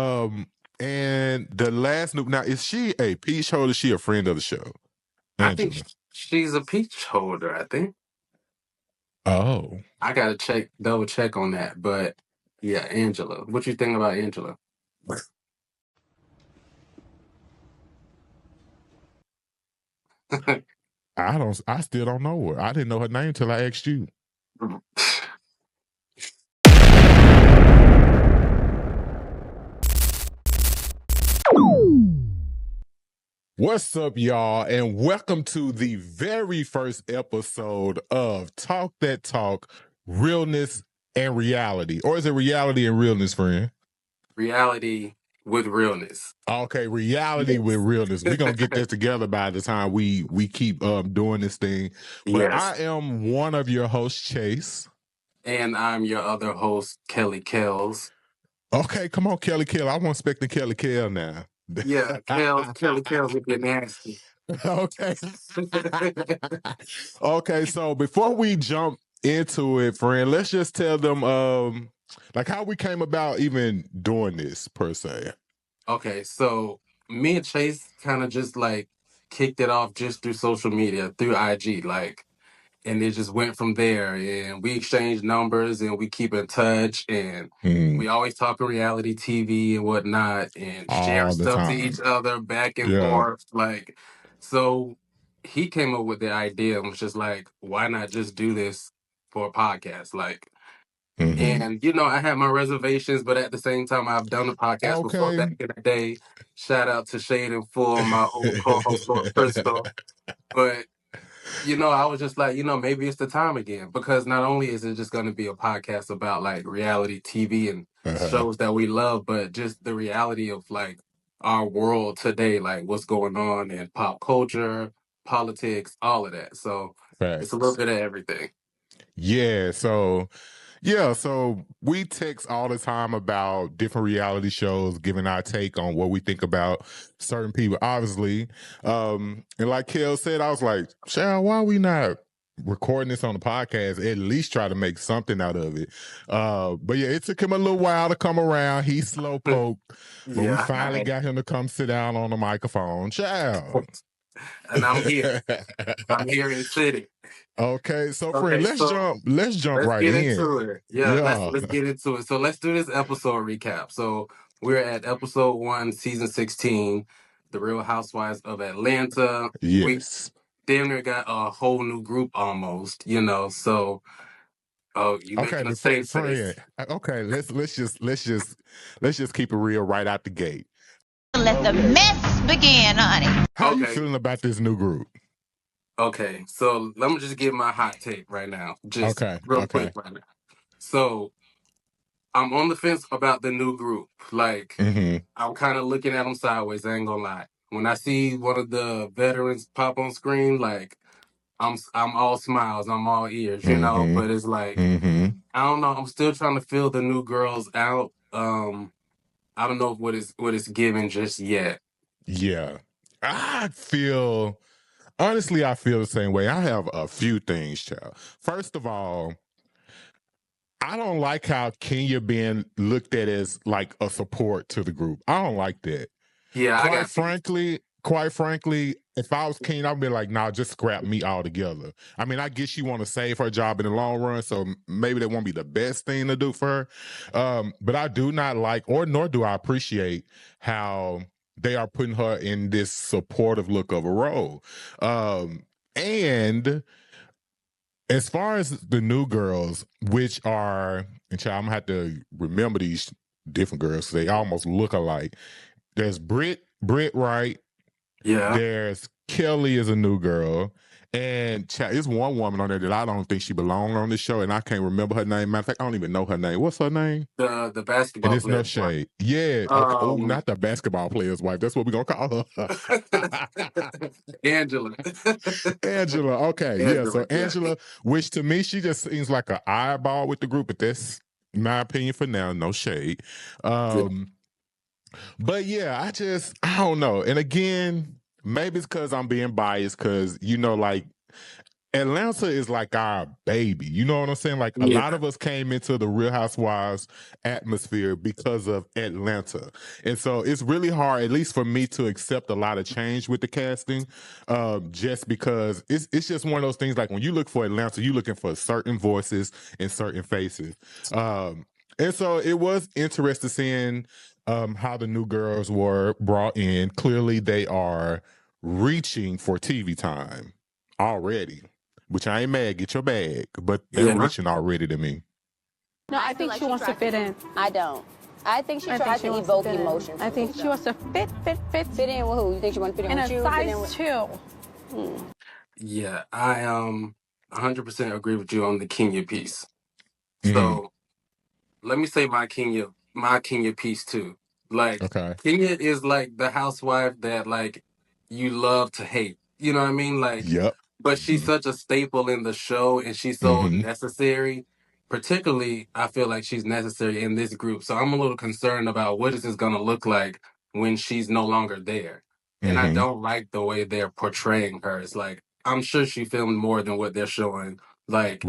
Um, and the last new now, is she a peach holder? Is she a friend of the show? I think Angela. she's a peach holder, I think. Oh. I gotta double check on that. But yeah, Angela. What you think about Angela? I still don't know her. I didn't know her name till I asked you. What's up, y'all, and welcome to the very first episode of Talk That Talk, Realness and Reality. Or is it reality and realness, friend? Reality with realness. Okay, reality with realness. We're gonna get this together by the time we keep doing this thing. But Yes. I am one of your hosts, Chase. And I'm your other host, Kelly Kells. Okay, come on, Kelly Kell. I want expecting Kelly Kell now. Yeah, Kelly Kells if you're nasty. Okay. Okay, so before we jump into it, friend, let's just tell them like how we came about even doing this per se. Okay, so me and Chase kind of just like kicked it off just through social media, through IG, like, and it just went from there. And we exchanged numbers and we keep in touch, and we always talk reality TV and whatnot, and share All the stuff to time. each other back and Yeah. forth. Like, so he came up with the idea and was just like, why not just do this for a podcast? Like, and I had my reservations, but at the same time, I've done a podcast before Okay. back in the day. Shout out to Shade and Full, my old co-host Lord Crystal. But I was just like, maybe it's the time again, because not only is it just going to be a podcast about like reality TV and shows that we love, but just the reality of like our world today, like what's going on in pop culture, politics, all of that. So it's a little bit of everything. Yeah, so we text all the time about different reality shows, giving our take on what we think about certain people, obviously. And like Kel said, I was like, Shal, why are we not recording this on the podcast? At least try to make something out of it. But yeah, it took him a little while to come around. He slow poked, but we finally got him to come sit down on the microphone. Shal. And I'm here. I'm here in the city. Okay, so Okay, friend, let's jump let's right get in. into it. Yeah, let's get into it. So let's do this episode recap. So we're at episode 1, season 16, The Real Housewives of Atlanta. Yes. We damn near got a whole new group almost, so you making a safe face. Okay, let's just keep it real right out the gate. Let the mess begin, honey. How you feeling about this new group? Okay, so let me just give my hot take right now. Just real quick right now. So I'm on the fence about the new group. Like, I'm kind of looking at them sideways. I ain't gonna lie. When I see one of the veterans pop on screen, like, I'm all smiles, I'm all ears, But it's like, I don't know. I'm still trying to feel the new girls out. I don't know what it's giving just yet. Yeah, honestly, I feel the same way. I have a few things, child. First of all, I don't like how Kenya being looked at as like a support to the group. I don't like that. Yeah, quite frankly, if I was Kenya, I'd be like, nah, just scrap me altogether. I mean, I guess she want to save her job in the long run, so maybe that won't be the best thing to do for her. But I do not like, or nor do I appreciate how they are putting her in this supportive look of a role. And as far as the new girls, which are, and child, I'm gonna have to remember these different girls. They almost look alike. There's Brit Wright. Yeah. There's Kelly is a new girl. And there's one woman on there that I don't think she belonged on this show, and I can't remember her name. Matter of fact, I don't even know her name. What's her name? The basketball. And it's no shade. Yeah. Okay. Oh, not the basketball player's wife. That's what we're gonna call her. Angela. Angela. Okay. Angela, yeah. So Angela, which to me, she just seems like an eyeball with the group, but that's my opinion for now. No shade. But yeah, I don't know. And again, maybe it's because I'm being biased because, like, Atlanta is like our baby. You know what I'm saying? Like a lot of us came into the Real Housewives atmosphere because of Atlanta. And so it's really hard, at least for me, to accept a lot of change with the casting, just because it's just one of those things. Like when you look for Atlanta, you're looking for certain voices and certain faces. And so it was interesting seeing how the new girls were brought in. Clearly, they are reaching for TV time already. Which I ain't mad, get your bag, but they're reaching already to me. No, I think she wants to fit in. I don't. I think she tries to evoke emotions. I think she wants to fit in with who? You think she wants to fit in with you? In a size 2. Yeah, I 100% agree with you on the Kenya piece. So let me say my Kenya piece too. Like Kenya is like the housewife that like you love to hate. You know what I mean? Like, but she's such a staple in the show, and she's so necessary. Particularly, I feel like she's necessary in this group. So I'm a little concerned about what is this going to look like when she's no longer there. And I don't like the way they're portraying her. It's like, I'm sure she filmed more than what they're showing. Like,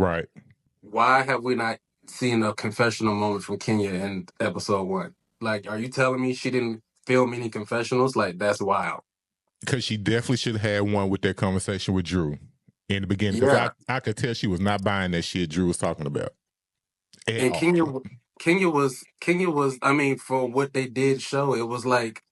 why have we not seen a confessional moment from Kenya in episode 1? Like, are you telling me she didn't film any confessionals? Like, that's wild. Because she definitely should have had one with that conversation with Drew in the beginning. Because I could tell she was not buying that shit Drew was talking about. And Kenya was, I mean, for what they did show, it was like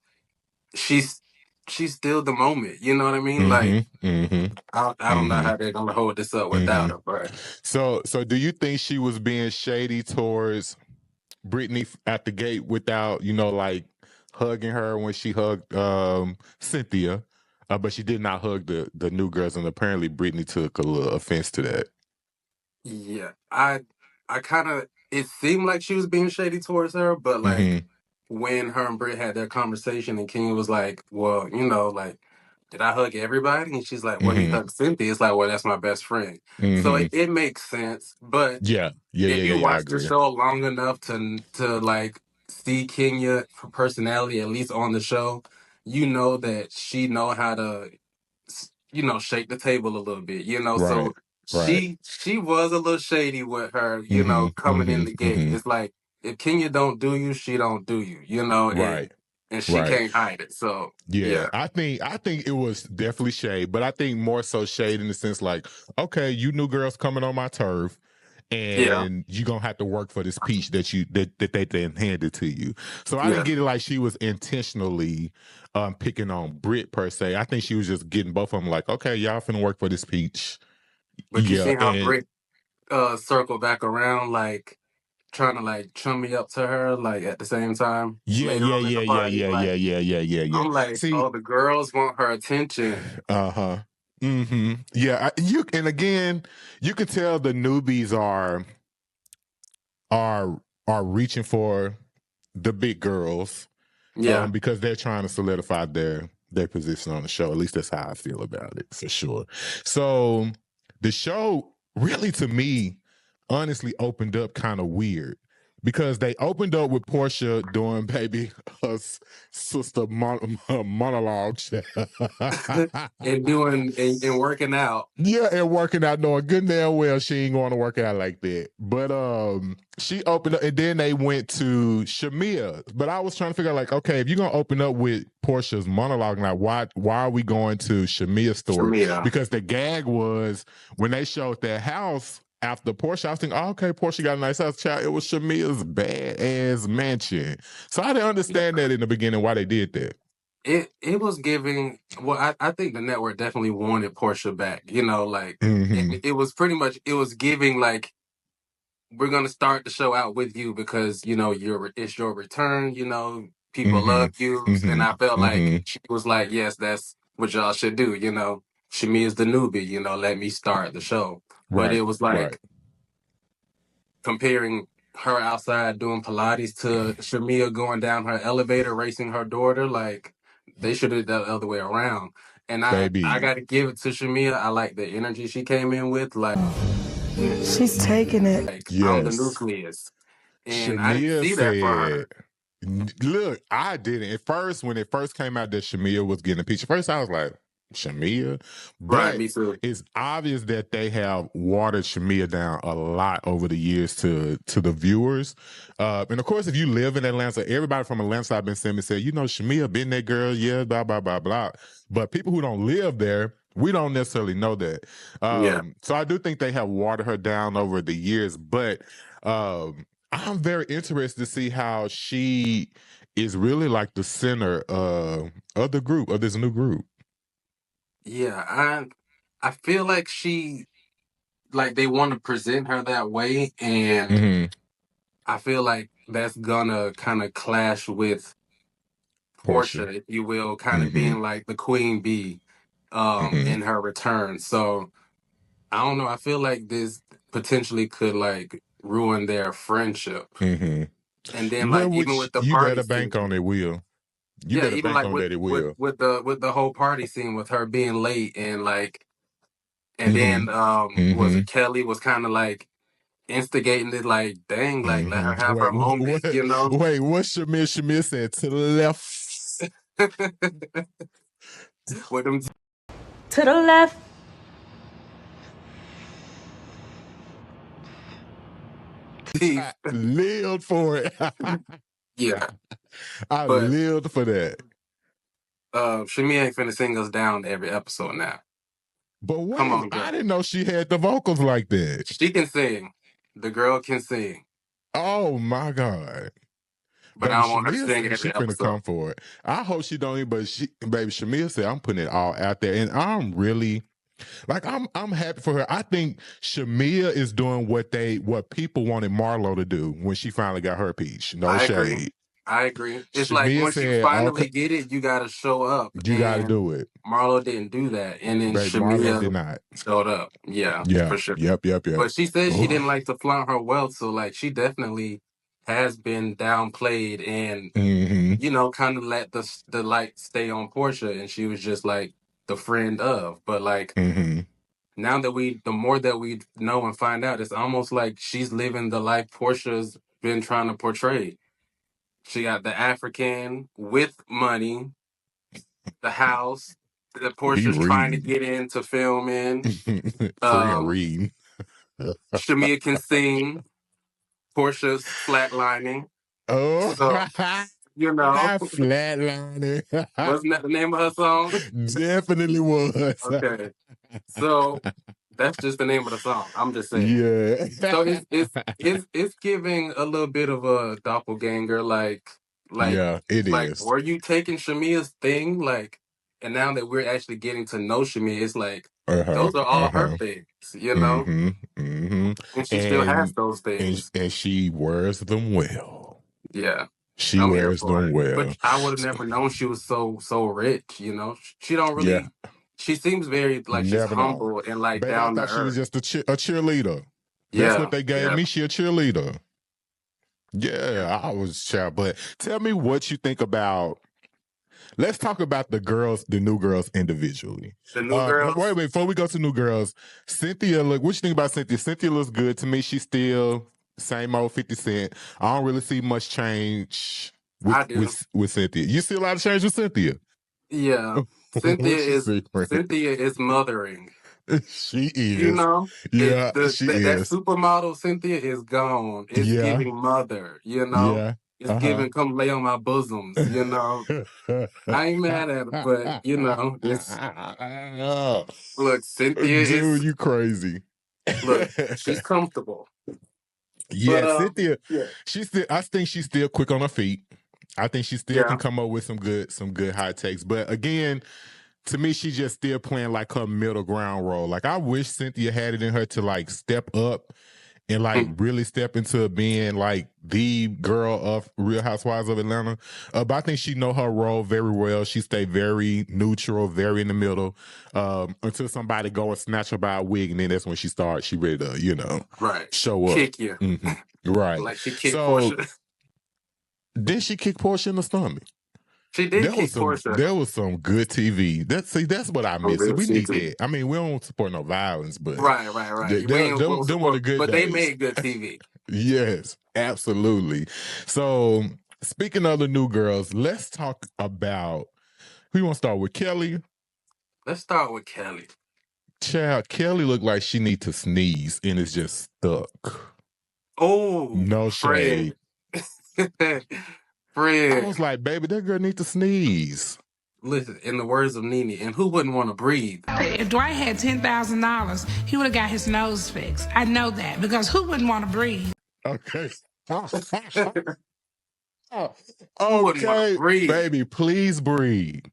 she's still the moment. You know what I mean? Like, I don't know how they're gonna hold this up without her. But so do you think she was being shady towards Brittany at the gate without, like hugging her when she hugged Cynthia, but she did not hug the new girls, and apparently Brittany took a little offense to that. Yeah, I kind of, it seemed like she was being shady towards her, but like when her and Britt had their conversation and Kenya was like, well, like, did I hug everybody? And she's like, well, he hugged Cynthia. It's like, well, that's my best friend. So it makes sense. But if you watch the show long enough to like see Kenya for personality, at least on the show, you know that she know how to, shake the table a little bit, so she was a little shady with her, coming in the gate. It's like, if Kenya don't do you, she don't do you, and she can't hide it. So I think it was definitely shade, but I think more so shade in the sense like, okay, you new girls coming on my turf, and you're gonna have to work for this peach that they then handed to you. So I didn't get it like she was intentionally picking on Britt per se. I think she was just getting both of them like, okay, y'all finna work for this peach. But you see how Britt circled back around, like trying to like chummy up to her, like at the same time. Yeah. I'm like, see, oh, the girls want her attention. Yeah, and again, you can tell the newbies are reaching for the big girls, because they're trying to solidify their position on the show. At least that's how I feel about it, for sure. So the show really, to me, honestly opened up kind of weird, because they opened up with Porsha doing her sister monologue and working out. Yeah, and working out, knowing good and damn well she ain't going to work out like that. But she opened up, and then they went to Shamia. But I was trying to figure out, like, okay, if you're gonna open up with Porsha's monologue, now why are we going to Shamia's story? Because the gag was when they showed their house after Porsha, I was thinking, oh, okay, Porsha got a nice house. Child, it was Shamia's bad-ass mansion. So I didn't understand that in the beginning, why they did that. It was giving, well, I think the network definitely wanted Porsha back, like, it was pretty much, it was giving, like, we're going to start the show out with you because, it's your return, people love you. And I felt like she was like, yes, that's what y'all should do, Shami is the newbie, let me start the show. But it was like comparing her outside doing Pilates to Shamia going down her elevator racing her daughter. Like, they should have done the other way around. And I got to give it to Shamia. I like the energy she came in with. Like, she's taking it. Like, I'm the nucleus. And Shamia, I didn't see that for her. Look, I didn't. At first, when it first came out that Shamia was getting a peach, at first I was like, Shamea, Right, but me too. it's obvious that they have watered Shamea down a lot over the years to the viewers. And of course, if you live in Atlanta, everybody from Atlanta I've been sending me said, Shamea been that girl, yeah, blah, blah, blah, blah. But people who don't live there, we don't necessarily know that. Yeah. So I do think they have watered her down over the years, but I'm very interested to see how she is really like the center of the group, of this new group. Yeah, I feel like they want to present her that way, and I feel like that's gonna kind of clash with Porsha, if you will, kind of being like the queen bee in her return. So I don't know. I feel like this potentially could like ruin their friendship. And then like even with the you party better bank scene, on it will. You yeah, better even bank like on that it with will. with the with the whole party scene with her being late and like, and then was it Kelly was kind of like instigating it, like, dang, like let her have her moment, you know? Wait, what's Shamir said? To the left. With them To the left. teeth. I lived for it. Yeah. I But lived for that. Shamia ain't finna sing us down every episode now. But wait, Come on, girl. I didn't know she had the vocals like that. She can sing. The girl can sing. Oh my God. But Baby, I don't want her to Shamia sing said she every finna episode. come for it. I hope she don't even, but baby, Shamia said I'm putting it all out there. And I'm really like I'm happy for her. I think Shamia is doing what people wanted Marlo to do when she finally got her piece. No shade. I agree. It's like Shamia once you said, finally okay, get it, you gotta show up. you gotta And do it. Marlo didn't do that. And then Baby, Marlo did Shamia not. showed up. Yeah, Yeah. for sure. Yep. But she said she Ooh. didn't like to flaunt her wealth, so like she definitely has been downplayed and kind of let the light stay on Porsha, and she was just like the friend of. But like now that the more that we know and find out, it's almost like she's living the life Portia's been trying to portray. She got the African with money, the house that Portia's trying to get into filming. Friend reading. Shamia can sing. Portia's flatlining. Oh, So, flatlining. Wasn't that the name of her song? Definitely was. Okay. So that's just the name of the song. I'm just saying. Yeah. So it's giving a little bit of a doppelganger, like yeah, it is. Were you taking Shamia's thing? Like, and now that we're actually getting to know Shamia, it's like those are all her things, you know? And she still has those things. And she wears them well. Yeah. She wears them well. But I would have never known she was so rich, you know? She don't really... Yeah. She seems very, like, she's humble and, like, Baby, down to earth. I thought she was just a cheerleader. That's what they gave me. She a cheerleader. Yeah, I was child. But tell me what you think about... Let's talk about the new girls individually. The new girls? Wait, before we go to new girls, Cynthia, what you think about Cynthia? Cynthia looks good to me. She's still same old 50 Cent. I don't really see much change with Cynthia. You see a lot of change with Cynthia? Yeah. Cynthia is mothering. She is. You know? Yeah, she is. That supermodel Cynthia is gone. It's giving mother, you know? Yeah. It's giving come lay on my bosoms, you know? I ain't mad at her, but, you know, it's... Look, Cynthia Dude, you crazy. Look, she's comfortable. Yeah, but, Cynthia, I think she's still quick on her feet. I think she still can come up with some good hot takes. But again, to me, she's just still playing like her middle ground role. Like I wish Cynthia had it in her to like step up and like really step into being like the girl of Real Housewives of Atlanta. But I think she know her role very well. She stay very neutral, very in the middle, until somebody go and snatch her by a wig, and then that's when she ready to, show up. Kick you. Right. Like she kicked Porsha. Did she kick Porsha in the stomach? She did kick Porsha. There was some good TV. That's what I miss. We need that. I mean, we don't support no violence, but right. Them were the good but days. They made good TV. Yes, absolutely. So speaking of the new girls, let's talk about who you want to start with, Kelly Let's start with Kelly. Child, Kelly looked like she need to sneeze and it's just stuck. Oh, no shade. Fred. I was like, baby, that girl need to sneeze. Listen, in the words of Nene, and who wouldn't want to breathe? If Dwight had $10,000, he would have got his nose fixed. I know that, because who wouldn't want to breathe? Okay. Who wouldn't want to breathe? Baby, please breathe.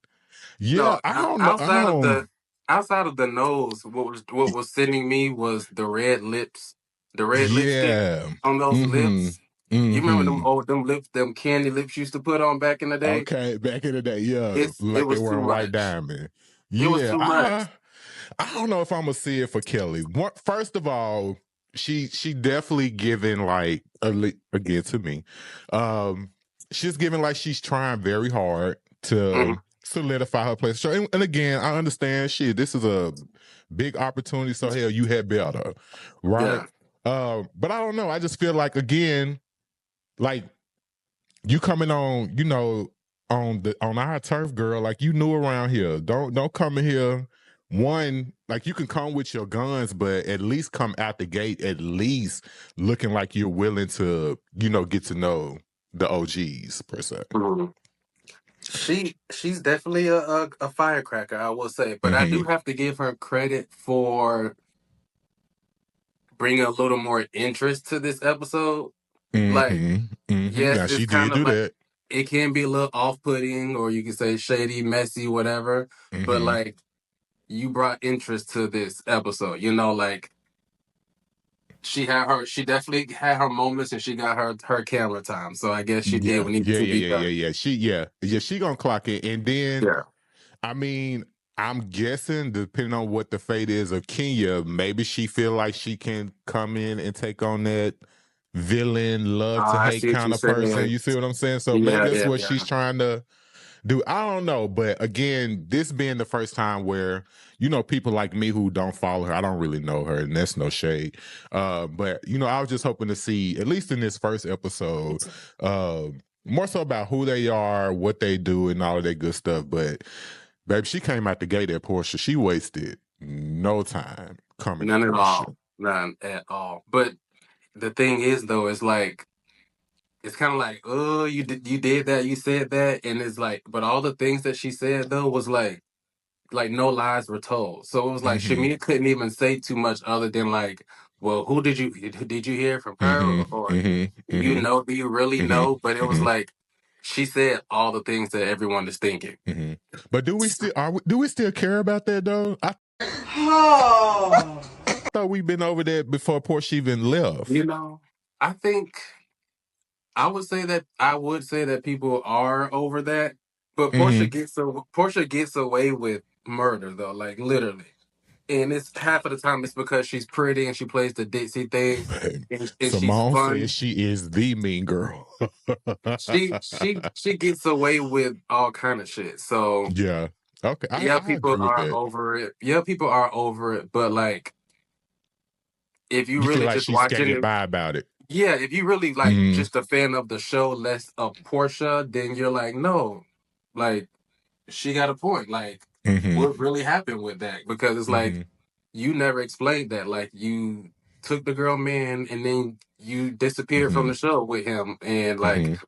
Yeah, no, I don't know. Outside of the nose, what was sending me was the red lips, the red lipstick on those lips. You remember them lips, them candy lips used to put on back in the day? Okay, back in the day, yeah. It was too much. White diamond. Yeah, it was too much. I don't know if I'm gonna see it for Kelly. First of all, she definitely giving like again to me. She's giving like she's trying very hard to solidify her place. So, and again, I understand this is a big opportunity, so hell, you had better. Right? Yeah. But I don't know. I just feel like again, like you coming on, on our turf, girl, like you new around here. Don't come in here. One, like you can come with your guns, but at least come out the gate, at least looking like you're willing to, get to know the OGs per se. She's definitely a firecracker, I will say, but I do have to give her credit for bringing a little more interest to this episode. Like, yes, now, it's she kind did of do like, that. it can be a little off-putting, or you can say shady, messy, whatever. But like, you brought interest to this episode. Like she definitely had her moments, and she got her camera time. So I guess she did what needed to be done. She gonna clock it, and then I mean, I'm guessing depending on what the fate is of Kenya, maybe she feel like she can come in and take on that villain, love to hate kind of person. You see what I'm saying? So maybe that's what she's trying to do. I don't know, but again, this being the first time where people like me who don't follow her, I don't really know her, and that's no shade. But I was just hoping to see, at least in this first episode, more so about who they are, what they do, and all of that good stuff. But babe, she came out the gate at Porsha. She wasted no time coming. None at all. But the thing is, though, is like, it's kind of like, oh, you did that, you said that, and it's like, but all the things that she said though was like no lies were told. So it was like Shamia couldn't even say too much other than like, well, who did you hear from her, or do you really know? But it was like she said all the things that everyone is thinking. But do we still care about that though? I thought we've been over there before Porsha even left. I would say that people are over that, but Porsha gets away with murder though, like literally, and it's half of the time it's because she's pretty and she plays the ditzy thing, and Simone she's fun. says she is the mean girl. she gets away with all kind of shit. So yeah, okay, people are over it. Yeah, people are over it, but like, if you really feel like just she's watching it, by about it. Yeah, if you really like just a fan of the show, less of Porsha, then you're like, no, like she got a point. Like, what really happened with that? Because it's like you never explained that. Like, you took the girl man and then you disappeared from the show with him, and like,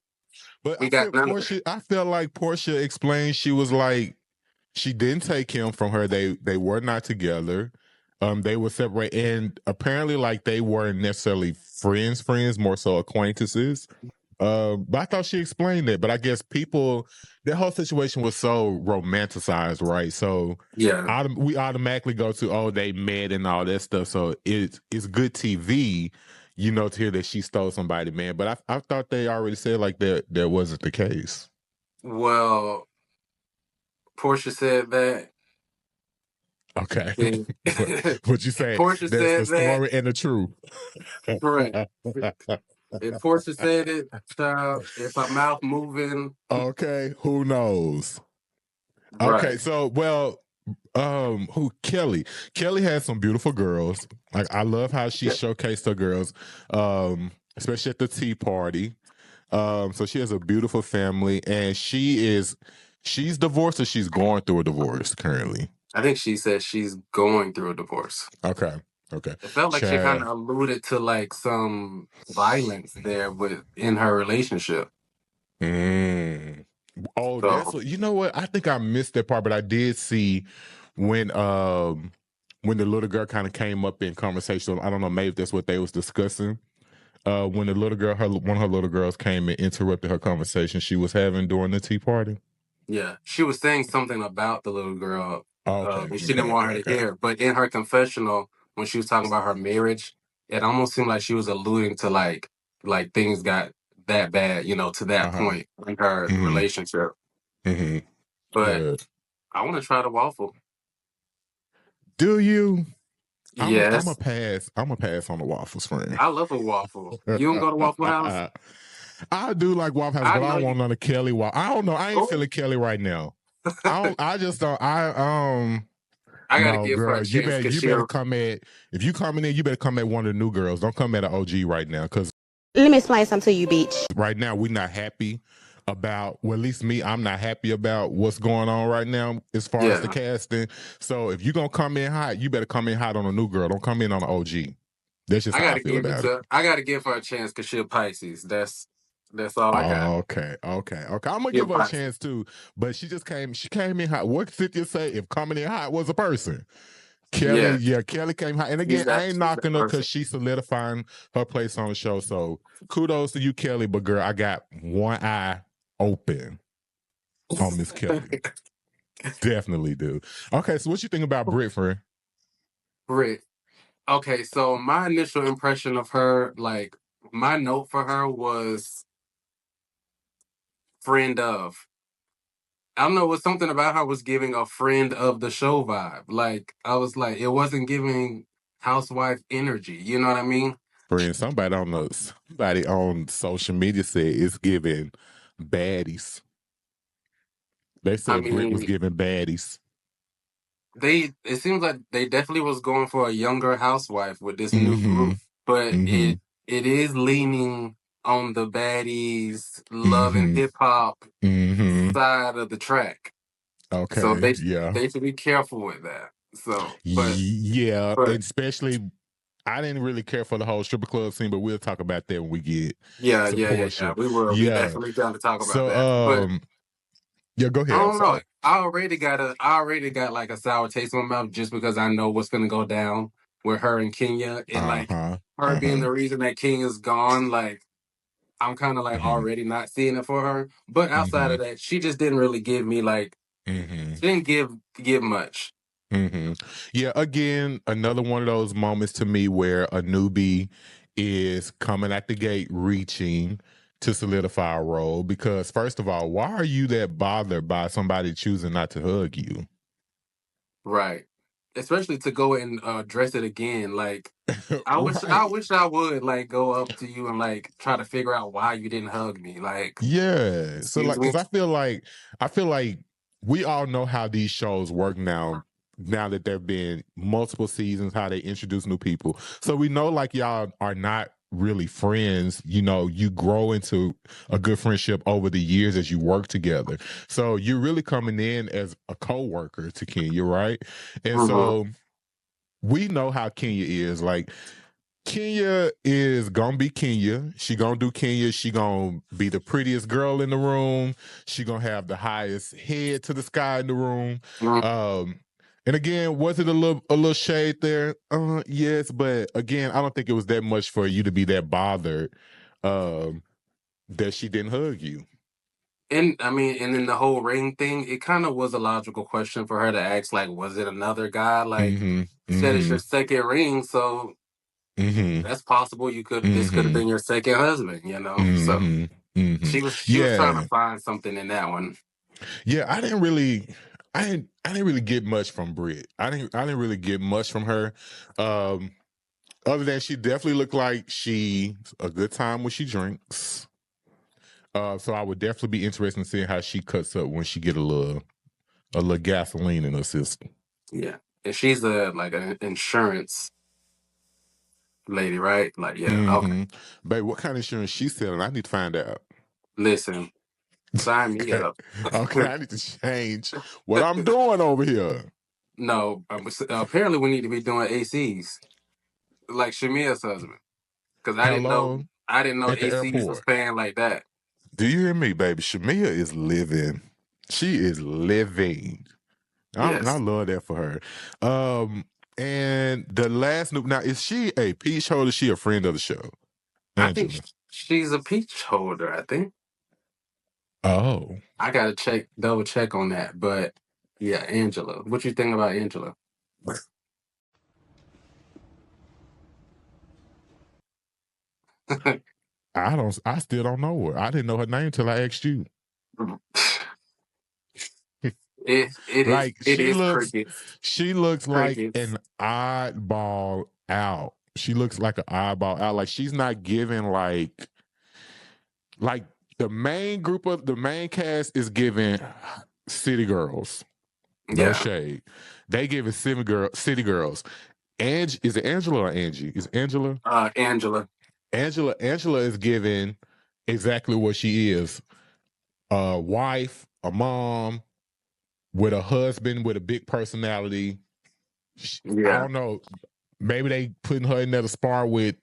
but I feel like Porsha explained she was like, she didn't take him from her. They were not together. They were separate, and apparently, like, they weren't necessarily friends, more so acquaintances. But I thought she explained that. But I guess that whole situation was so romanticized, right? So yeah, we automatically go to, oh, they met and all that stuff. So it's good TV, to hear that she stole somebody, man. But I thought they already said like that wasn't the case. Well, Porsha said that. Okay. What you say? Porsha said the story and the truth. Correct. If Porsha said it, child, if her mouth moving. Okay, who knows? Right. Okay, so who Kelly? Kelly has some beautiful girls. Like, I love how she showcased her girls, especially at the tea party. So she has a beautiful family, and she's divorced, or she's going through a divorce currently. I think she said she's going through a divorce. Okay. It felt like she kind of alluded to like some violence there in her relationship. Oh, that's what, you know what? I think I missed that part, but I did see when the little girl kind of came up in conversation. I don't know, maybe that's what they was discussing. When the little girl, one of her little girls came and interrupted her conversation she was having during the tea party. Yeah, she was saying something about the little girl. And she didn't want her to hear. But in her confessional, when she was talking about her marriage, it almost seemed like she was alluding to like things got that bad, to that point in her relationship. But I want to try the waffle. Do you? Yes. I'm a pass on the waffles, friend. I love a waffle. You don't go to Waffle House? I do like Waffle House, but I don't want none of Kelly waffle. I don't know. I ain't feeling Kelly right now. I just don't. I gotta give her a chance. You better come at, if you coming in, you better come at one of the new girls. Don't come at an OG right now, because Let me explain something to you, bitch. Right now, we're not happy about, well, at least me, I'm not happy about what's going on right now as far as the casting. So if you're gonna come in hot, you better come in hot on a new girl. Don't come in on an OG. That's just how I feel about it. I gotta give her a chance because she's a Pisces. That's all I got. Okay. I'm gonna give her a chance too. But she came in hot. What did Cynthia say? If coming in hot was a person. Kelly came high. And again, I ain't knocking her because she's solidifying her place on the show. So kudos to you, Kelly. But girl, I got one eye open on Miss Kelly. Definitely do. Okay, so what you think about Brit, friend? Brit. Okay, so my initial impression of her, like, my note for her was friend of. I don't know, what something about her was giving a friend of the show vibe. Like, I was like, it wasn't giving housewife energy. You know what I mean? Friend, somebody on social media said it's giving baddies. They said Brit was giving baddies. It seems like they definitely was going for a younger housewife with this new group, but it is leaning on the baddies, love and hip hop side of the track. Okay, so they should be careful with that. So, but especially, I didn't really care for the whole stripper club scene, but we'll talk about that when we get Porsha. We will. We definitely down to talk about that. Yeah, go ahead. I don't know. I already got like a sour taste in my mouth just because I know what's gonna go down with her and Kenya, and like her being the reason that Kenya's gone. Like, I'm kind of like already not seeing it for her. But outside of that, she just didn't really give me like. She didn't give much. Yeah, again, another one of those moments to me where a newbie is coming at the gate, reaching to solidify a role. Because first of all, why are you that bothered by somebody choosing not to hug you? Right. Especially to go and dress it again. Like, I wish I would like go up to you and like try to figure out why you didn't hug me. Like, yeah. So like, because I feel like we all know how these shows work now that there have been multiple seasons, how they introduce new people. So we know like y'all are not really friends. You grow into a good friendship over the years as you work together. So you're really coming in as a co-worker to Kenya, right? And so we know how Kenya is. Like, Kenya is gonna be Kenya. She gonna do Kenya. She gonna be the prettiest girl in the room. She gonna have the highest head to the sky in the room. And again, was it a little shade there? Yes, but again, I don't think it was that much for you to be that bothered that she didn't hug you. And I mean, and then the whole ring thing, it kind of was a logical question for her to ask, like, was it another guy? Like, you said it's your second ring, so that's possible. This could have been your second husband, So she was trying to find something in that one. Yeah, I didn't really get much from Brit. I didn't really get much from her. Other than she definitely looked like she's a good time when she drinks. So I would definitely be interested in seeing how she cuts up when she get a little gasoline in her system. Yeah, and she's an insurance lady, right? Like, okay. Babe, what kind of insurance she's selling? I need to find out. Listen, sign me up. Okay, I need to change what I'm doing over here. No, apparently we need to be doing ACs like Shamia's husband, because I didn't know at the ACs was airport. paying like that. Do you hear me, baby? Shamia is living. She is living. Yes. I love that for her. And the last now, is she a peach holder? Is she a friend of the show? Angela. I think she's a peach holder, I think. Oh. I gotta double check on that. But yeah, Angela. What you think about Angela? I still don't know her. I didn't know her name till I asked you. She looks like an oddball out. She looks like an oddball out. Like she's not giving like the main cast is giving city girls. No shade. They give it city girls. Is it Angela or Angie? Is Angela? Angela. Angela is giving exactly what she is. A wife, a mom, with a husband with a big personality. I don't know. Maybe they putting her in there to spar with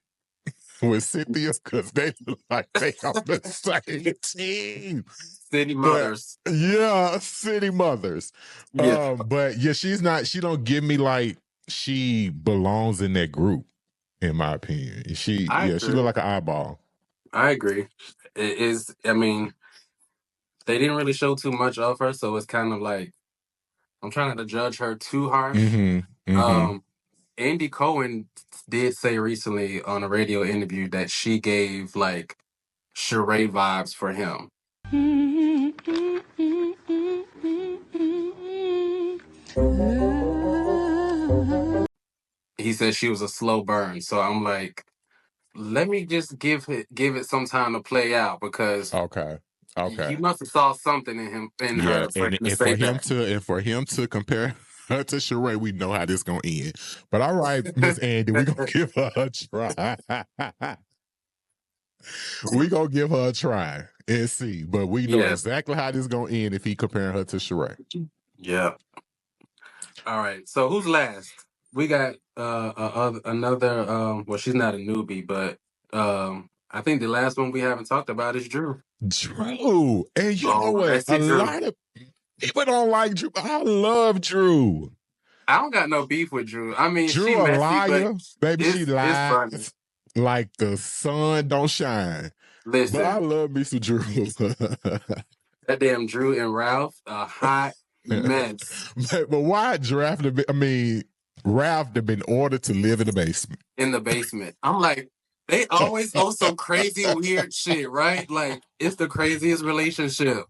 Cynthia because they look like they on the same team. City mothers. City mothers. Yeah. But yeah, she don't give me like she belongs in that group, in my opinion. She look like an eyeball. I agree. I mean, they didn't really show too much of her, so it's kind of like I'm trying not to judge her too harsh. Andy Cohen did say recently on a radio interview that she gave like Sheree vibes for him. He said she was a slow burn, so I'm like, let me just give it some time to play out because you must have saw something in him her. And for him to compare her to Sheree, we know how this gonna end. But all right, Miss Andy, we gonna give her a try. We gonna give her a try and see. But we know exactly how this gonna end if he comparing her to Sheree. Yeah. All right. So who's last? We got another. Well, she's not a newbie, but I think the last one we haven't talked about is Drew. Drew, and you know what? A lot of people don't like Drew. I love Drew. I don't got no beef with Drew. I mean, Drew she a messy, liar, but baby. She lies like the sun don't shine. Listen, but I love me some Drew. That damn Drew and Ralph, a hot mess. But why Ralph have been ordered to live in the basement. In the basement. I'm like, they always owe some crazy weird shit, right? Like, it's the craziest relationship.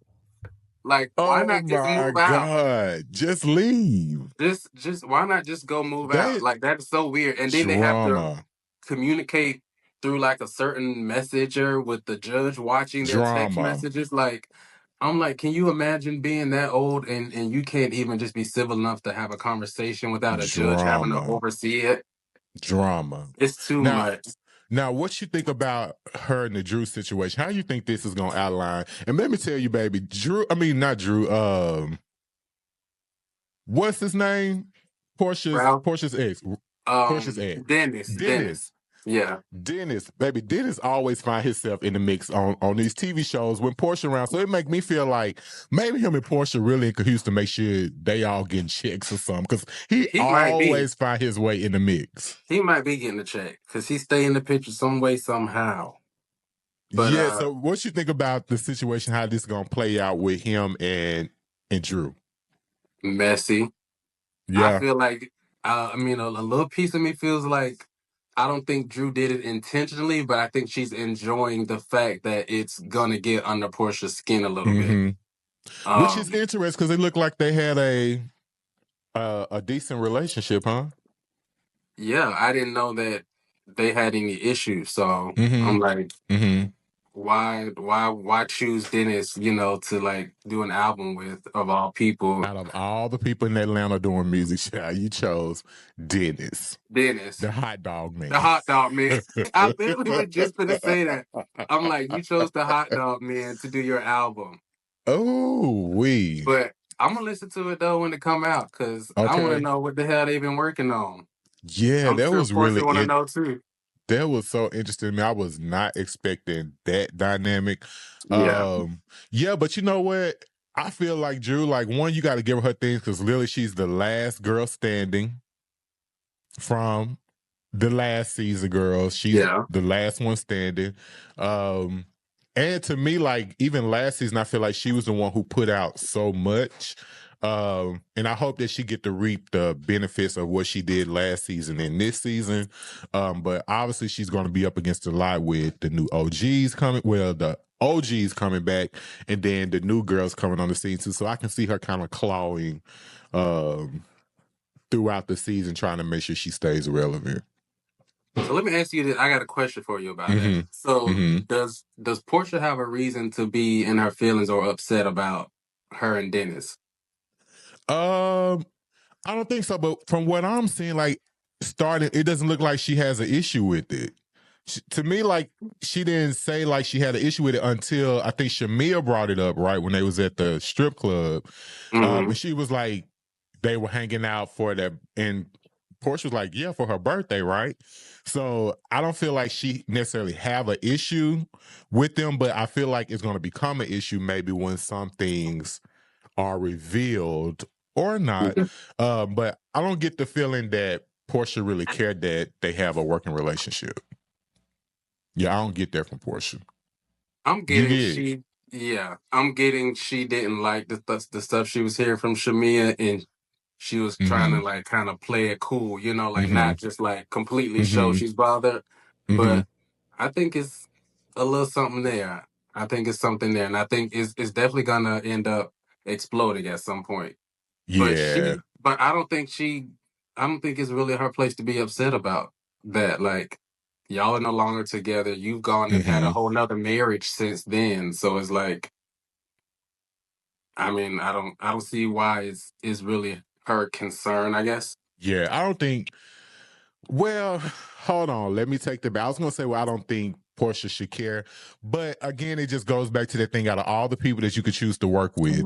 Like, why not just move out? Just leave. Just why not just go move out? Like, that's so weird. And then they have to communicate through like a certain messenger with the judge watching their text messages. Like, I'm like, can you imagine being that old and you can't even just be civil enough to have a conversation without a judge having to oversee it? Drama. It's too much. Now, what you think about her and the Drew situation? How you think this is going to outline? And let me tell you, baby, not Drew. What's his name? Portia's ex. Portia's ex. Dennis. Yeah. Dennis always find himself in the mix on these TV shows when Porsha around. So it make me feel like maybe him and Porsha really in cahoots to make sure they all getting checks or something. Because he always find his way in the mix. He might be getting a check because he stay in the picture some way, somehow. But, so what you think about the situation, how this is going to play out with him and Drew? Messy. Yeah. I feel like, a little piece of me feels like I don't think Drew did it intentionally, but I think she's enjoying the fact that it's gonna get under Porsha's skin a little bit. Which is interesting because they look like they had a decent relationship, huh? Yeah, I didn't know that they had any issues, so I'm like, why choose Dennis, to like do an album with, of all people? Out of all the people in Atlanta doing music, you chose Dennis. The hot dog man. The hot dog man. I literally was just gonna say that. I'm like, you chose the hot dog man to do your album. Oh, But I'm gonna listen to it though when it come out because I want to know what the hell they've been working on. Yeah, I'm that sure was really Porsha want to know too. That was so interesting to me. I was not expecting that dynamic. Yeah. Yeah, but you know what? I feel like Drew, like one, you got to give her things because literally she's the last girl standing from the last season, girls. She's the last one standing. And to me, like even last season, I feel like she was the one who put out so much. And I hope that she get to reap the benefits of what she did last season and this season. But obviously she's going to be up against a lot with the new OGs coming. Well, the OGs coming back, and then the new girls coming on the scene too. So I can see her kind of clawing throughout the season, trying to make sure she stays relevant. So let me ask you this. I got a question for you about that. So does Porsha have a reason to be in her feelings or upset about her and Dennis? I don't think so, but from what I'm seeing, like starting, it doesn't look like she has an issue with it. To me, like she didn't say like she had an issue with it until I think Shamia brought it up, right, when they was at the strip club. And she was like, they were hanging out for that, and Porsha was like, yeah, for her birthday, right? So I don't feel like she necessarily have an issue with them, but I feel like it's going to become an issue maybe when some things are revealed or not. But I don't get the feeling that Porsha really cared that they have a working relationship. Yeah, I don't get that from Porsha. I'm getting I'm getting she didn't like the stuff she was hearing from Shamia, and she was trying to like kind of play it cool, you know, like not just like completely show she's bothered. But I think it's a little something there. I think it's something there, and I think it's definitely gonna end up exploding at some point. Yeah. But I don't think it's really her place to be upset about that. Like, y'all are no longer together. You've gone and had a whole nother marriage since then. So it's like, I mean, I don't see why it's really her concern, I guess. Yeah, I don't think. Well, hold on. Let me take the back. I was gonna say, well, I don't think Porsha should care, but again, it just goes back to that thing. Out of all the people that you could choose to work with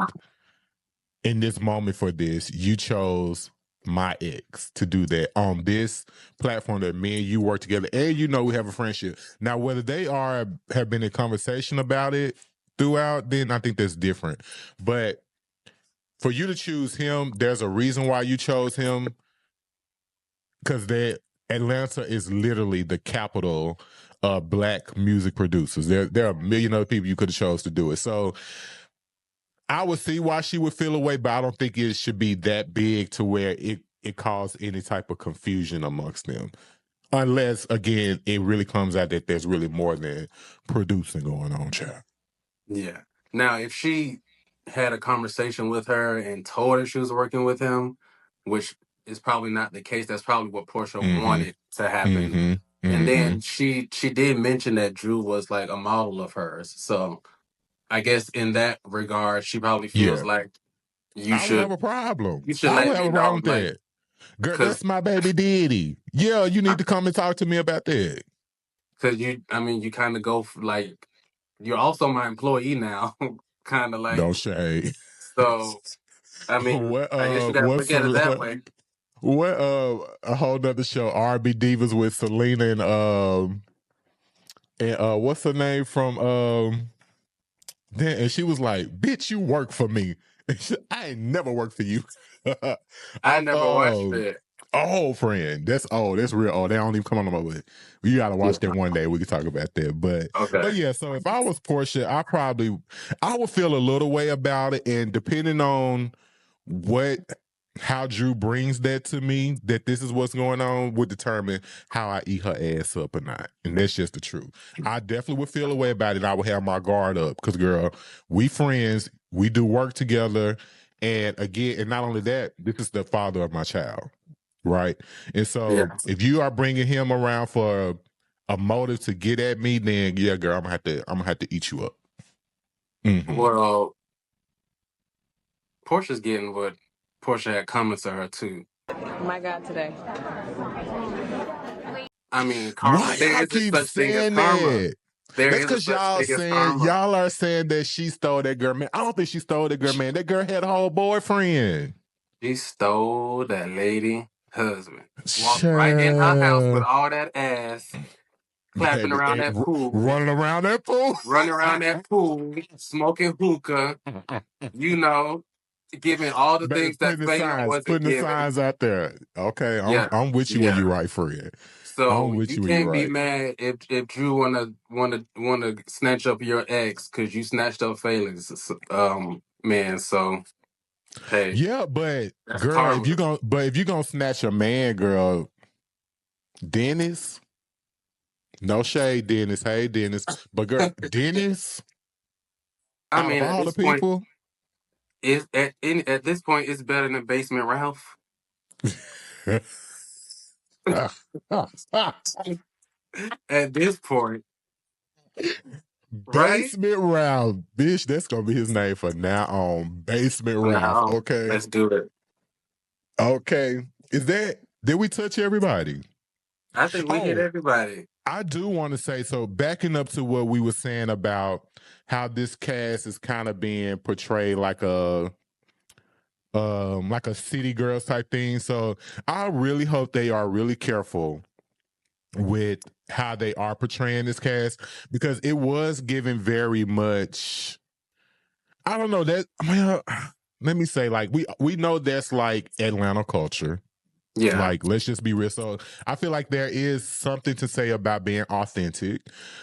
in this moment for this, you chose my ex to do that on this platform that me and you work together, and you know we have a friendship. Now, whether they have been in conversation about it throughout, then I think that's different. But for you to choose him, there's a reason why you chose him, because Atlanta is literally the capital of Black music producers. There are a million other people you could have chose to do it. So I would see why she would feel away, but I don't think it should be that big to where it caused any type of confusion amongst them. Unless, again, it really comes out that there's really more than producing going on, child. Yeah. Now, if she had a conversation with her and told her she was working with him, which is probably not the case. That's probably what Porsha wanted to happen. And then she did mention that Drew was like a model of hers. So I guess in that regard, she probably feels like I don't have a problem. You should I don't let have me a know. problem with that. Girl, that's my baby daddy. Yeah, you need to come and talk to me about that. Because you kind of go like, you're also my employee now, kind of like. No shade. So, I mean, I guess you got to look at it that way. What a whole nother show, RB Divas with Selena and what's her name from and she was like, bitch, you work for me. I ain't never worked for you. I never watched it. Oh, friend, that's real old. They don't even come on my way. You gotta watch that one day. We can talk about that. But yeah, so if I was Porsha, I would feel a little way about it, and depending on how Drew brings that to me, that this is what's going on, would determine how I eat her ass up or not. And that's just the truth. I definitely would feel a way about it. I would have my guard up because, girl, we friends, we do work together. And again, and not only that, this is the father of my child, right? And so if you are bringing him around for a motive to get at me, then yeah, girl, I'm gonna have to eat you up. Well, Portia's getting what Porsha had coming to her too. My God, today. I mean, karma. Why y'all keep saying that? There That's is a because such thing as karma. y'all are saying that she stole that girl, man. I don't think she stole that girl, man. That girl had a whole boyfriend. She stole that lady husband. Walked right in her house with Sure. all that ass, clapping Baby, around that pool. running around that pool. Running around that pool, smoking hookah, you know, giving all the Baby, things that Salem wasn't putting the giving. signs out there. Okay, Yeah. I'm with you when you're right, Fred. So I'm with you you when you're can't be right. mad if Drew wanna snatch up your ex because you snatched up Phelan's man. So hey, Yeah, but that's girl, if karma. you're gonna snatch a man, girl, Dennis. No shade, Dennis. Hey, Dennis. But girl, Dennis, I out of mean, all the people, at this point, it's better than Basement Ralph. At this point, right? Basement Ralph, bitch, that's gonna be his name for now on. Basement Ralph. No, Okay. let's do it. Okay. Did we touch everybody? I think we hit everybody. I do want to say, so backing up to what we were saying about how this cast is kind of being portrayed like a city girls type thing. So I really hope they are really careful with how they are portraying this cast, because it was given very much, I don't know, that let me say, like, we know that's like Atlanta culture. Yeah. Like, let's just be real. So I feel like there is something to say about being authentic.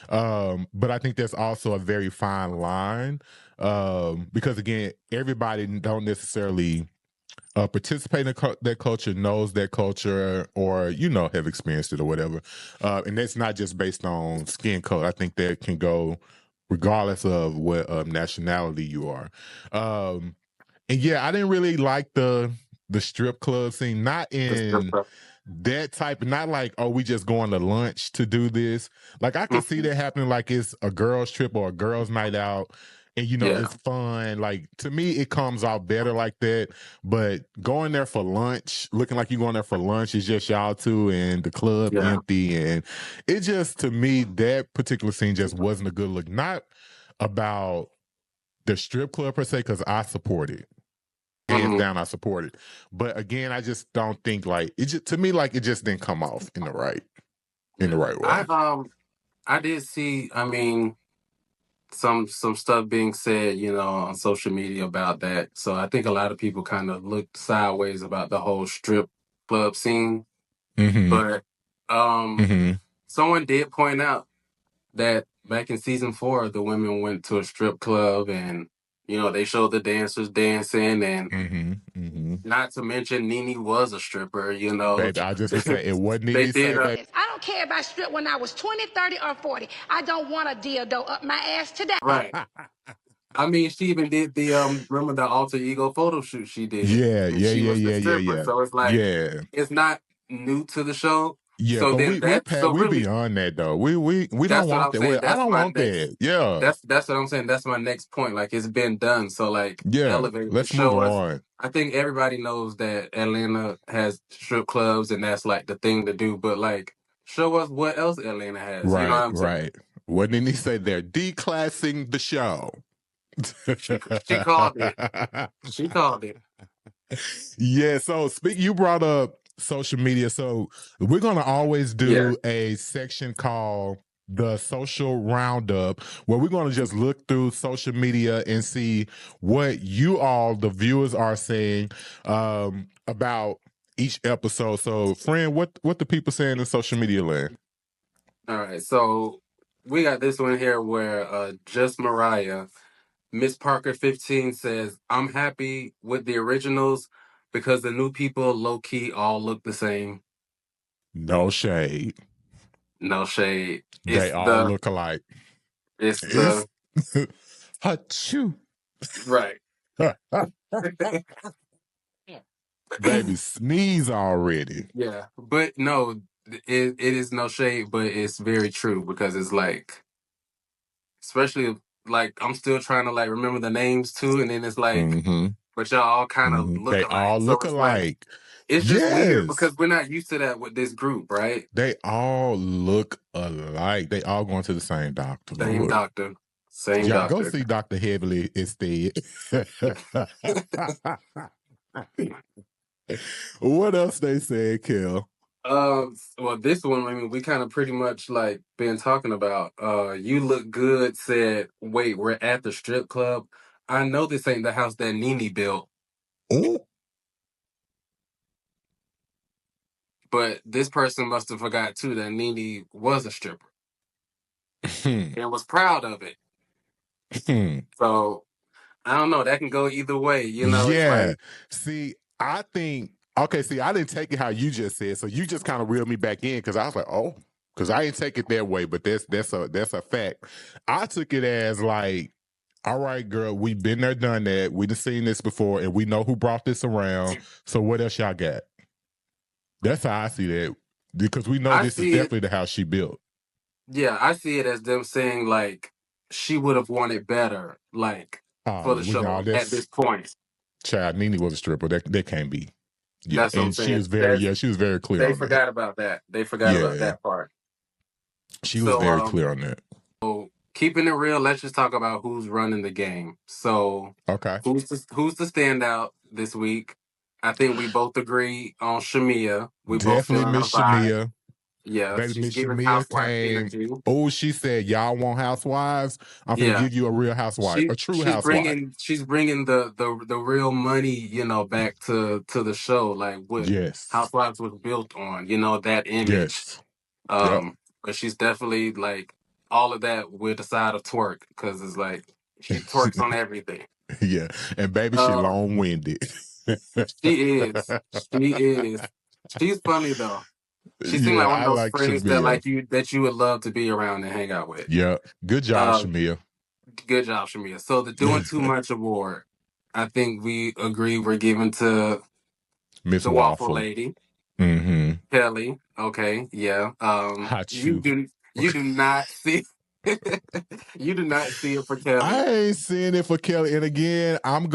But I think there's also a very fine line. Because again, everybody don't necessarily participate in that culture, knows that culture, or, have experienced it or whatever. And that's not just based on skin color. I think that can go regardless of what nationality you are. And yeah, I didn't really like the strip club scene, not in that type, not like, oh, we just going to lunch to do this. Like, I could see that happening, like it's a girls trip or a girls night out, and it's fun. Like, to me, it comes out better like that. But going there for lunch, looking like you're going there for lunch, is just y'all two and the club empty, and it just, to me, that particular scene just wasn't a good look. Not about the strip club per se, because I support it. Hands down, I support it. But again, I just don't think, like, it just, to me, like, it just didn't come off in the right way. I did see, I mean, some stuff being said, on social media about that. So I think a lot of people kind of looked sideways about the whole strip club scene. But someone did point out that back in season 4, the women went to a strip club and they showed the dancers dancing, and not to mention Nene was a stripper, Baby, I just would say it wasn't Nene say, baby. I don't care if I strip when I was 20, 30, or 40. I don't want a dildo up my ass today. Right. I mean, she even did the remember the alter ego photo shoot she did? Yeah. She was the stripper. So it's like, it's not new to the show. Yeah, so but then we beyond that though. We don't want that. Saying, I don't want that. Yeah, that's what I'm saying. That's my next point. Like, it's been done. So like, elevate. Let's show move us. on. I think everybody knows that Atlanta has strip clubs and that's like the thing to do. But like, show us what else Atlanta has. Right, you know what I'm saying? Right. What did he say? They're declassing the show. She called it. She called it. Yeah. So you brought up social media. So we're gonna always do a section called the social roundup, where we're gonna just look through social media and see what you all, the viewers, are saying about each episode. So, friend, what the people saying in social media land? All right. So we got this one here where Just Mariah, Miss Parker 15 says, I'm happy with the originals because the new people low-key all look the same. No shade. No shade. They all look alike. It's the Achoo. Right. Baby, sneeze already. Yeah. But no, it is no shade, but it's very true, because it's like, especially like, I'm still trying to like remember the names too, and then it's like, but y'all all kind of look They alike. all look alike. It's just weird because we're not used to that with this group, right? They all look alike. They all going to the same doctor. Same Lord. doctor. Same Y'all doctor. go see Dr. Heavily instead. What else they said, Kel? Well, this one, I mean, we kind of pretty much like been talking about. You Look Good said, "Wait, we're at the strip club. I know this ain't the house that Nene built." Ooh. But this person must have forgot too that Nene was a stripper and was proud of it. So I don't know. That can go either way. You know, yeah. It's like, see, I think okay. See, I didn't take it how you just said, so you just kind of reeled me back in because I was like, oh, because I didn't take it that way. But that's a fact. I took it as like, all right, girl, we've been there, done that. We've seen this before, and we know who brought this around. So what else y'all got? That's how I see that because we know this is definitely the house she built. Yeah, I see it as them saying like she would have wanted better, like for the show at this point. Child, Nene was a stripper. That can't be. Yeah, that's what I'm saying. She was very clear. They forgot about that. They forgot about that part. She was very clear on that. So keeping it real, let's just talk about who's running the game. So okay, who's the standout this week? I think we both agree on Shamia. We definitely both Miss Shamia. Yeah, baby, Miss Shamia came. Oh, she said, "Y'all want housewives? I'm gonna give you a real housewife, a true housewife." She's bringing the real money, you know, back to the show, like what Housewives was built on, you know, that image. But she's definitely like all of that with a side of twerk because it's like she twerks on everything. Yeah, and baby, she long winded. She is. She's funny though. She seemed like one of those friends Shamia. that you would love to be around and hang out with. Yeah, good job, Shamia. Good job, Shamia. So the Doing Too Much award, I think we agree we're giving to Miss the Waffle Lady, Kelly. Okay, yeah. You do not see. You do not see it for Kelly. I ain't seeing it for Kelly. And again, I'm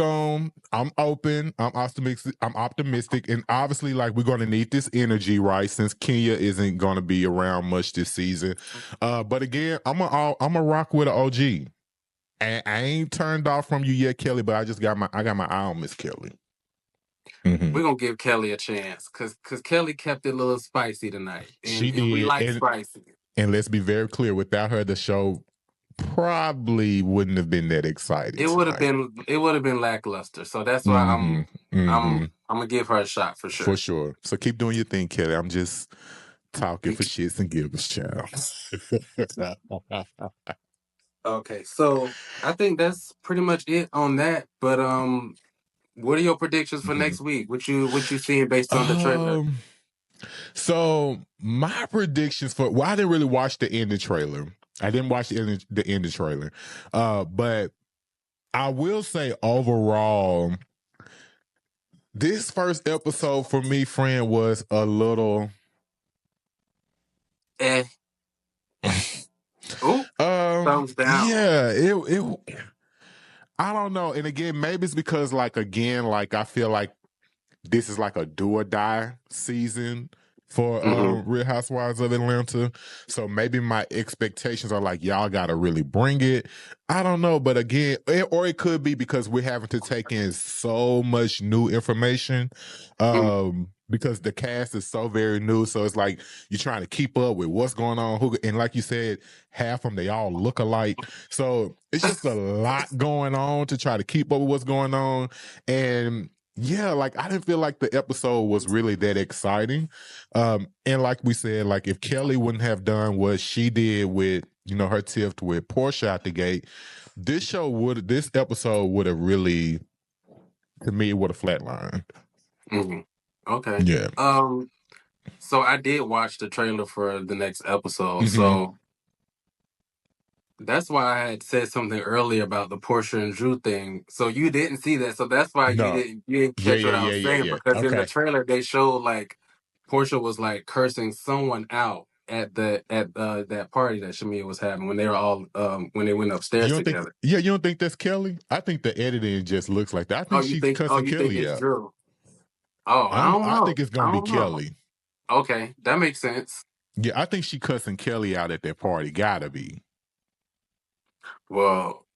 open. I'm optimistic. And obviously, like, we're going to need this energy, right? Since Kenya isn't going to be around much this season. But again, I'm a rock with an OG. And I ain't turned off from you yet, Kelly, but I got my eye on Miss Kelly. We're going to give Kelly a chance because Kelly kept it a little spicy tonight. She did. And we like spicy. And let's be very clear, without her, the show probably wouldn't have been that exciting. It would have been lackluster. So that's why I'm gonna give her a shot for sure. For sure. So keep doing your thing, Kelly. I'm just talking for shits and giggles, child. Okay, so I think that's pretty much it on that. But what are your predictions for next week? What you seeing based on the trailer? So my predictions I didn't really watch the ending trailer. I didn't watch the ending trailer. But I will say overall, this first episode for me, friend, was a little thumbs down. Yeah, it I don't know. And again, maybe it's because I feel like this is like a do or die season for Real Housewives of Atlanta. So maybe my expectations are like, y'all got to really bring it. I don't know. But again, or it could be because we're having to take in so much new information because the cast is so very new. So it's like you're trying to keep up with what's going on. And like you said, half of them, they all look alike. So it's just a lot going on to try to keep up with what's going on. And yeah, I didn't feel like the episode was really that exciting. And like we said, if Kelly wouldn't have done what she did with, her tiff with Porsha out the gate, this episode would have really, to me, it would have flatlined. Okay. Yeah. So I did watch the trailer for the next episode. So that's why I had said something earlier about the Porsha and Drew thing. So you didn't see that. So that's why you didn't catch what I was saying. Because in the trailer they showed Porsha was cursing someone out at that party that Shamia was having when they were all when they went upstairs together. You don't think that's Kelly? I think the editing just looks like that. I think she's cussing Kelly out. Drew? Oh, I don't I know. think it's I gonna be don't know. Kelly. Okay, that makes sense. Yeah, I think she cussing Kelly out at that party. Gotta be. Well,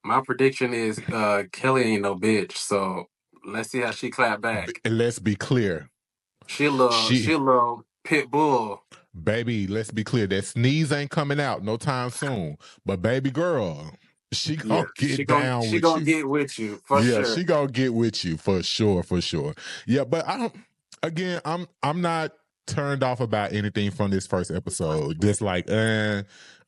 my prediction is Kelly ain't no bitch, so let's see how she clap back. And let's be clear. She a little pit bull. Baby, let's be clear. That sneeze ain't coming out no time soon. But baby girl, she Yeah, gonna get down she with gonna you. get with you for Yeah, sure. she gonna get with you for sure, for sure. Yeah, but I don't. Again, I'm not turned off about anything from this first episode. Just like, I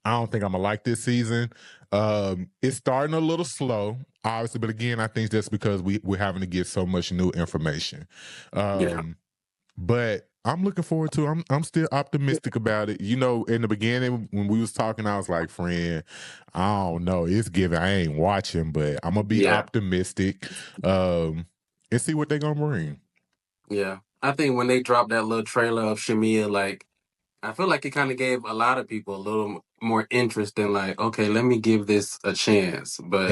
don't think I'm gonna like this season. It's starting a little slow, obviously, but again, I think that's because we're having to get so much new information. Yeah. But I'm looking forward to. I'm still optimistic about it. You know, in the beginning when we was talking, I was like, "Friend, I don't know. It's giving. I ain't watching, but I'm gonna be optimistic, and see what they're gonna bring." Yeah, I think when they dropped that little trailer of Shamia, like, I feel like it kind of gave a lot of people a little more interest in, like, okay, let me give this a chance. But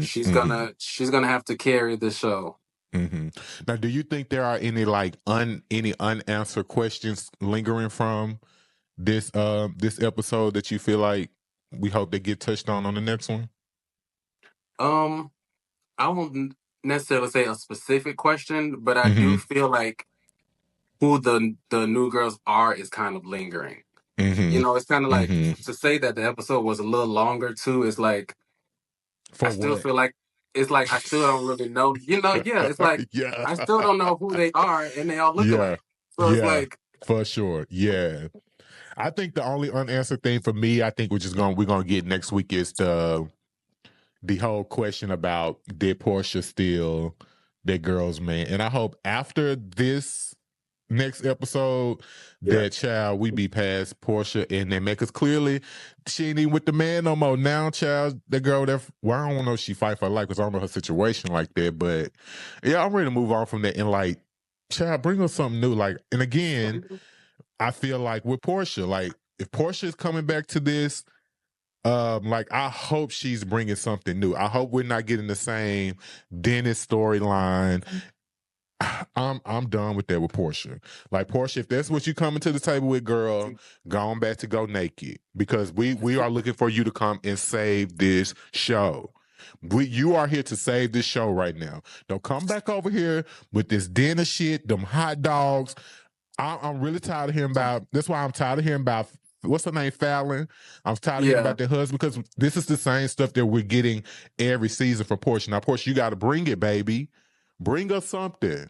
she's gonna have to carry the show. Now, do you think there are any like any unanswered questions lingering from this episode that you feel like we hope they get touched on the next one? I won't necessarily say a specific question, but I do feel like who the new girls are is kind of lingering. You know, it's kind of like to say that the episode was a little longer too. Is like For I still what? feel like it's like I still don't really know. You know, yeah, it's like Yeah. I still don't know who they are, and they all look Yeah. alike. So it's Yeah. like For sure. Yeah. I think the only unanswered thing for me, I think we're gonna get next week is the whole question about did Porsha steal that girl's man? And I hope after this next episode that child we be past Porsha and they make us clearly she ain't even with the man no more. Now, child, the girl that I don't know if she fight for her life because I don't know her situation like that. But yeah, I'm ready to move on from that and like, child, bring us something new. Like, and again, I feel like with Porsha, like if Porsha is coming back to this, like I hope she's bringing something new. I hope we're not getting the same Dennis storyline. I'm done with that with Porsha. Like Porsha, if that's what you coming to the table with, girl, going back to go naked because we are looking for you to come and save this show. You are here to save this show right now. Don't come back over here with this dinner shit, them hot dogs. I'm really tired of hearing about. That's why I'm tired of hearing about. What's her name, Fallon? I'm tired of hearing about their husband because this is the same stuff that we're getting every season from Porsha. Now, Porsha, you got to bring it, baby. Bring us something.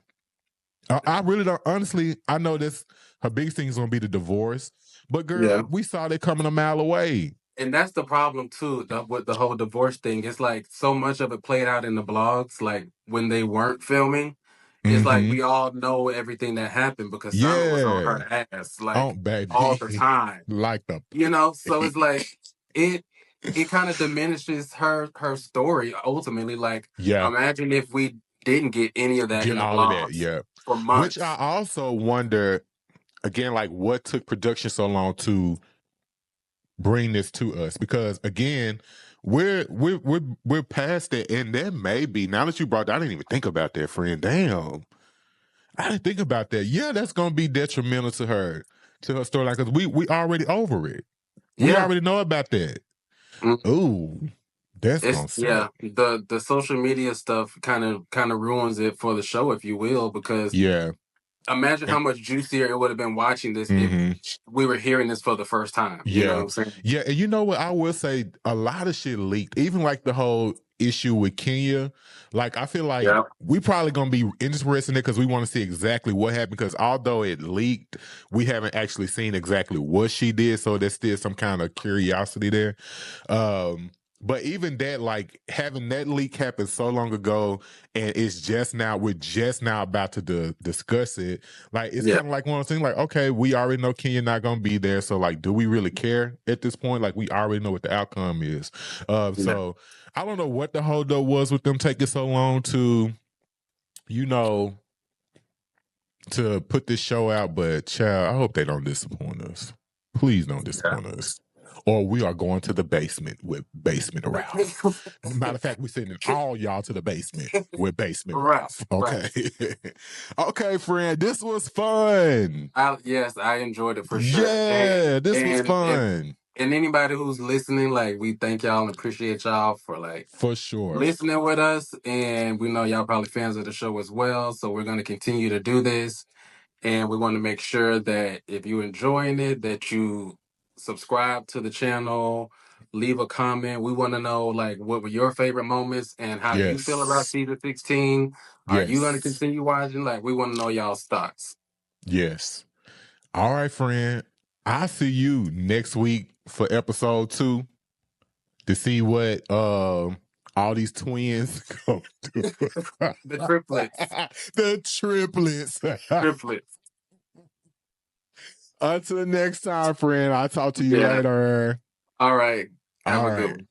I really don't. Honestly, I know this. Her biggest thing is going to be the divorce. But girl, we saw that coming a mile away. And that's the problem too with the whole divorce thing. It's like so much of it played out in the blogs. Like when they weren't filming, it's like we all know everything that happened because Sana was on her ass like all the time. Like the you know. So it's like it kind of diminishes her story ultimately. Like imagine if we didn't get any of that in the blogs for months. Which I also wonder again, like what took production so long to bring this to us because again we're past it and there may be now that you brought that, I didn't even think about that, friend. Damn, I didn't think about that. Yeah, that's gonna be detrimental to her storyline because we already over it. We already know about that. Ooh, that's gonna suck. The social media stuff kind of ruins it for the show, if you will, because imagine how much juicier it would have been watching this if we were hearing this for the first time. You know what I'm saying? Yeah, and you know what? I will say a lot of shit leaked. Even like the whole issue with Kenya. Like, I feel like we probably going to be interested in it because we want to see exactly what happened. Because although it leaked, we haven't actually seen exactly what she did. So there's still some kind of curiosity there. But even that, like having that leak happen so long ago, and we're just now about to discuss it. Like it's kind of like one of those things. Like, okay, we already know Kenya not gonna be there, so like, do we really care at this point? Like, we already know what the outcome is. So I don't know what the holdup was with them taking so long to, to put this show out. But child, I hope they don't disappoint us. Please don't disappoint us. or we are going to the basement with Basement Ralph. Matter of fact, we're sending all y'all to the basement with Basement Ralph. Okay. Right. Okay, friend. This was fun. Yes, I enjoyed it for sure. Yeah, this was fun. And anybody who's listening, like, we thank y'all and appreciate y'all for, like, for sure listening with us. And we know y'all probably fans of the show as well. So we're going to continue to do this. And we want to make sure that if you're enjoying it, that you subscribe to the channel, leave a comment. We want to know, like, what were your favorite moments and how you feel about season 16. Are you going to continue watching? Like, we want to know y'all's thoughts. Yes. All right, friend. I'll see you next week for episode 2 to see what all these twins go do. The triplets. The triplets. Triplets. Until next time, friend. I'll talk to you later. All right. Have a good one.